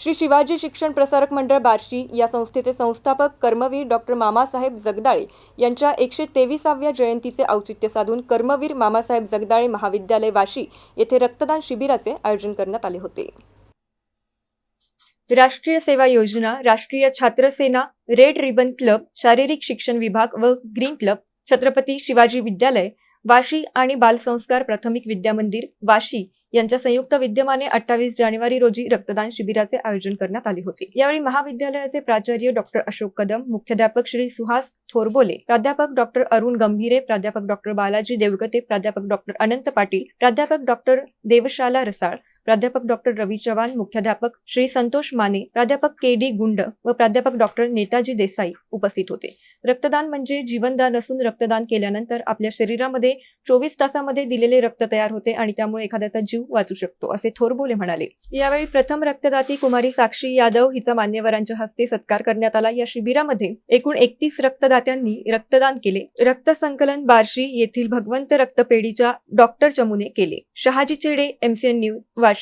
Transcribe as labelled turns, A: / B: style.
A: श्री शिवाजी शिक्षण प्रसारक मंडळ बार्शी या संस्थेचे संस्थापक कर्मवीर डॉक्टर मामासाहेब जगदाळे यांच्या 123व्या जयंतीचे औचित्य साधून कर्मवीर मामासाहेब जगदाळे महाविद्यालय वाशी येथे रक्तदान शिबिराचे आयोजन करण्यात आले होते। राष्ट्रीय सेवा योजना, राष्ट्रीय छात्र सेना, रेड रिबन क्लब, शारीरिक शिक्षण विभाग व ग्रीन क्लब, छत्रपती शिवाजी विद्यालय वाशी आणि बालसंस्कार प्राथमिक विद्यामंदिर वाशी यांच्या संयुक्त विद्यमाने 28 जानेवारी रोजी रक्तदान शिबिराचे आयोजन करण्यात आले होते। यावेळी महाविद्यालयाचे प्राचार्य डॉक्टर अशोक कदम, मुख्याध्यापक श्री सुहास थोरबोले, प्राध्यापक डॉक्टर अरुण गंभीरे, प्राध्यापक डॉक्टर बालाजी देवगते, प्राध्यापक डॉक्टर अनंत पाटील, प्राध्यापक डॉक्टर देवशाला रसाळ, प्राध्यापक डॉक्टर रवी चव्हाण, मुख्याध्यापक श्री संतोष माने, प्राध्यापक के.डी. गुंड व प्राध्यापक डॉक्टर नेताजी देसाई उपस्थित होते। रक्तदान म्हणजे जीवनदान असून रक्तदान केल्यानंतर आपल्या शरीरामध्ये 24 तासामध्ये दिलेले रक्त तयार होते आणि त्यामुळे एखाद्याचा जीव वाचू शकतो, असे थोरबोले म्हणाले। यावेळी प्रथम रक्तदाती कुमारी साक्षी यादव हिचा मान्यवरांच्या हस्ते सत्कार करण्यात आला। या शिबिरामध्ये एकूण 31 रक्तदात्यांनी रक्तदान केले। रक्त संकलन बार्शी येथील भगवंत रक्तपेढीच्या डॉक्टर चमूने केले। शहाजी चेडे, MCN न्यूज वाशी।